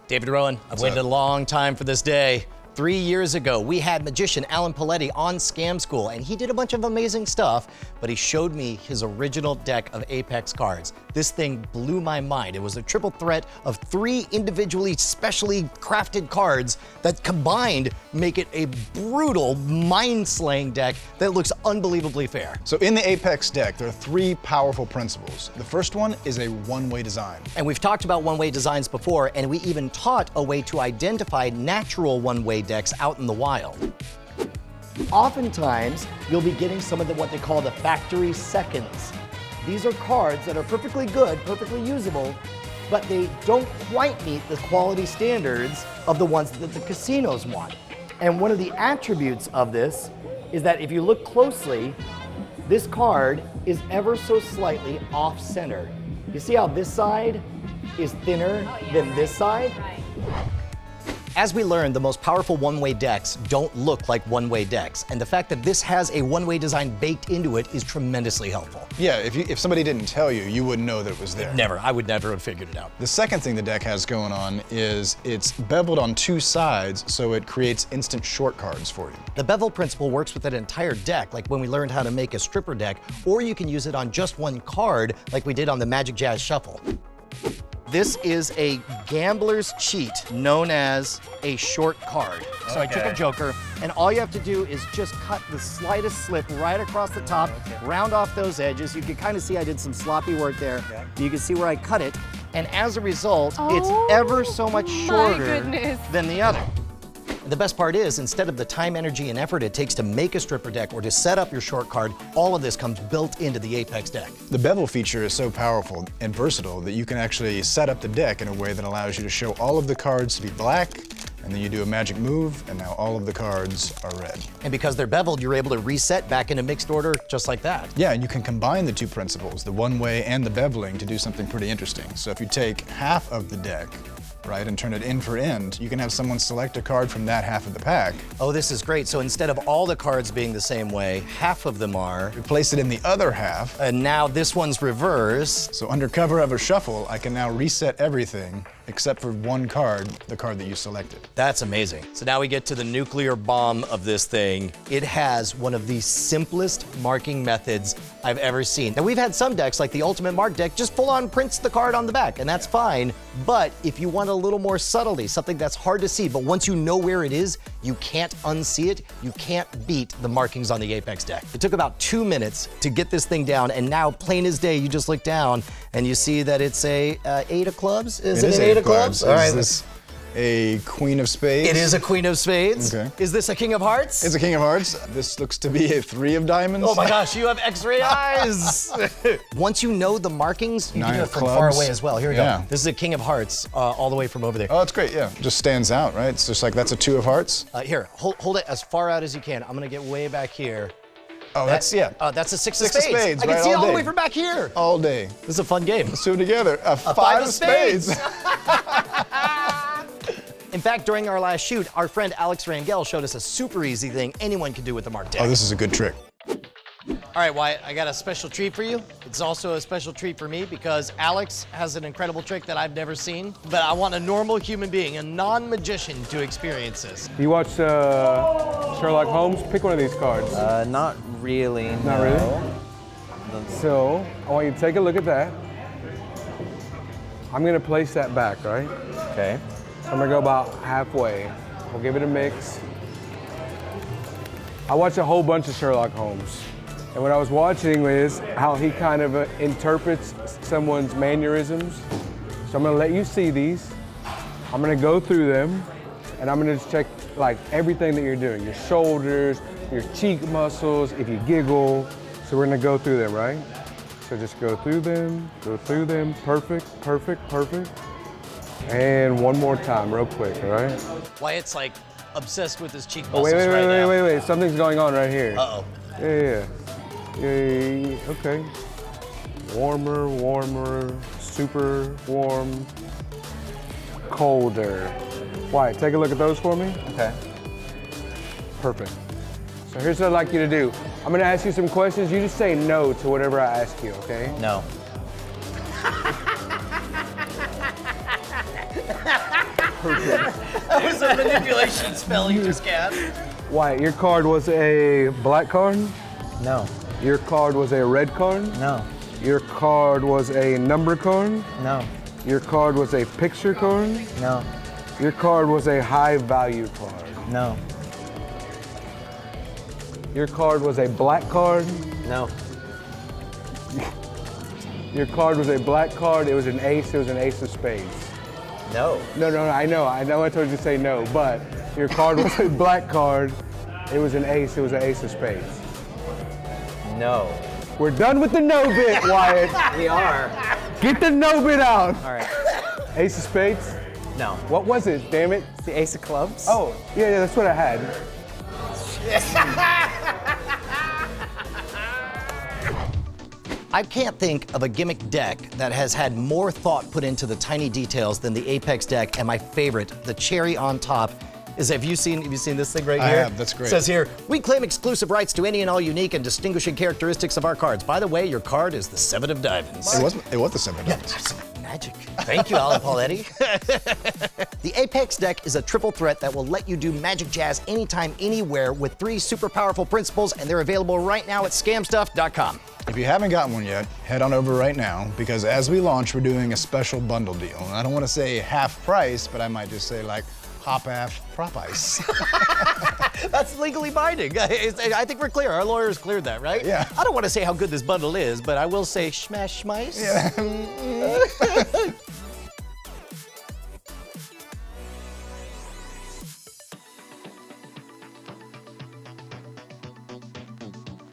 David Rowan, I've waited a long time for this day. 3 years ago, we had magician Alan Paletti on Scam School, and he did a bunch of amazing stuff, but he showed me his original deck of Apex cards. This thing blew my mind. It was a triple threat of 3 individually specially crafted cards that combined make it a brutal, mind-slaying deck that looks unbelievably fair. So in the Apex deck, there are 3 powerful principles. The first one is a one-way design. And we've talked about one-way designs before, and we even taught a way to identify natural one-way decks out in the wild. Oftentimes, you'll be getting some of what they call the factory seconds. These are cards that are perfectly good, perfectly usable, but they don't quite meet the quality standards of the ones that the casinos want. And one of the attributes of this is that if you look closely, this card is ever so slightly off-center. You see how this side is thinner than this side? As we learned, the most powerful one-way decks don't look like one-way decks, and the fact that this has a one-way design baked into it is tremendously helpful. Yeah, if somebody didn't tell you, you wouldn't know that it was there. Never, I would never have figured it out. The second thing the deck has going on is it's beveled on 2 sides, so it creates instant short cards for you. The bevel principle works with an entire deck, like when we learned how to make a stripper deck, or you can use it on just one card, like we did on the Magic Jazz Shuffle. This is a gambler's cheat known as a short card. So I took a joker, and all you have to do is just cut the slightest slip right across the top, round off those edges. You can kind of see I did some sloppy work there. You can see where I cut it, and as a result, it's ever so much shorter than the other. The best part is, instead of the time, energy, and effort it takes to make a stripper deck or to set up your short card, all of this comes built into the Apex deck. The bevel feature is so powerful and versatile that you can actually set up the deck in a way that allows you to show all of the cards to be black, and then you do a magic move, and now all of the cards are red. And because they're beveled, you're able to reset back into mixed order just like that. Yeah, and you can combine the 2 principles, the one-way and the beveling, to do something pretty interesting. So if you take half of the deck, right, and turn it end for end, you can have someone select a card from that half of the pack. Oh, this is great. So instead of all the cards being the same way, half of them are. Replace it in the other half. And now this one's reverse. So under cover of a shuffle, I can now reset everything except for one card, the card that you selected. That's amazing. So now we get to the nuclear bomb of this thing. It has one of the simplest marking methods I've ever seen. Now we've had some decks, like the Ultimate Mark deck, just full on prints the card on the back, and that's fine. But if you want a little more subtlety, something that's hard to see, but once you know where it is, you can't unsee it, you can't beat the markings on the Apex deck. It took about 2 minutes to get this thing down, and now plain as day, you just look down and you see that it's a 8 of clubs. Is it an 8 of clubs? All right. Is this a Queen of Spades? It is a Queen of Spades. Okay. Is this a King of Hearts? It's a King of Hearts. This looks to be a 3 of Diamonds. Oh my gosh, you have X-ray eyes. Once you know the markings, you can do it from far away as well. Here we go. This is a King of Hearts all the way from over there. Oh, that's great, yeah. Just stands out, right? It's just like, that's a 2 of Hearts. Here, hold it as far out as you can. I'm gonna get way back here. Oh, that's a 6 of Spades. 6 of Spades, I can right, see it all the day. way from back here. All day. This is a fun game. Let's do it together. A 5 of Spades. In fact, during our last shoot, our friend Alex Rangel showed us a super easy thing anyone can do with the Mark deck. Oh, this is a good trick. All right, Wyatt, I got a special treat for you. It's also a special treat for me because Alex has an incredible trick that I've never seen, but I want a normal human being, a non-magician, to experience this. You watch Sherlock Holmes? Pick one of these cards. Not really. Not really? So, I want you to take a look at that. I'm gonna place that back, right? Okay. I'm gonna go about halfway. We'll give it a mix. I watch a whole bunch of Sherlock Holmes. And what I was watching is how he kind of interprets someone's mannerisms. So I'm gonna let you see these. I'm gonna go through them, and I'm gonna just check like everything that you're doing. Your shoulders, your cheek muscles, if you giggle. So we're gonna go through them, right? So just go through them, perfect, perfect, perfect. And one more time, real quick, all right? Wyatt's like obsessed with his cheek Oh, muscles right now. wait. Something's going on right here. Uh-oh. Yeah. Okay. Warmer, super warm, colder. Wyatt, take a look at those for me. Okay. Perfect. So here's what I'd like you to do. I'm gonna ask you some questions. You just say no to whatever I ask you, okay? No. perfect. That was a manipulation spell you just cast. Wyatt, your card was a black card? No. Your card was a red card? No. Your card was a number card? No. Your card was a picture card? No. Your card was a high value card? No. Your card was a black card? No. Your card was a black card, it was an ace of spades. No. No, I know I told you to say no, but your card was a black card, it was an ace of spades. No. We're done with the no bit, Wyatt. We are. Get the no bit out. All right. Ace of spades? No. What was it, damn it? It's the ace of clubs. Oh, yeah, that's what I had. I can't think of a gimmick deck that has had more thought put into the tiny details than the Apex deck, and my favorite, the cherry on top, is have you seen this thing right I here? have, that's great. It says here, we claim exclusive rights to any and all unique and distinguishing characteristics of our cards. By the way, your card is the Seven of Diamonds. It was the 7 diamonds. Magic. Thank you, Alan Pauletti. The Apex deck is a triple threat that will let you do Magic Jazz anytime, anywhere with 3 super powerful principles, and they're available right now at scamstuff.com. If you haven't gotten one yet, head on over right now, because as we launch, we're doing a special bundle deal. And I don't want to say half price, but I might just say like hop-aff prop ice. That's legally binding. I think we're clear. Our lawyers cleared that, right? Yeah. I don't want to say how good this bundle is, but I will say schmash schmice. Yeah.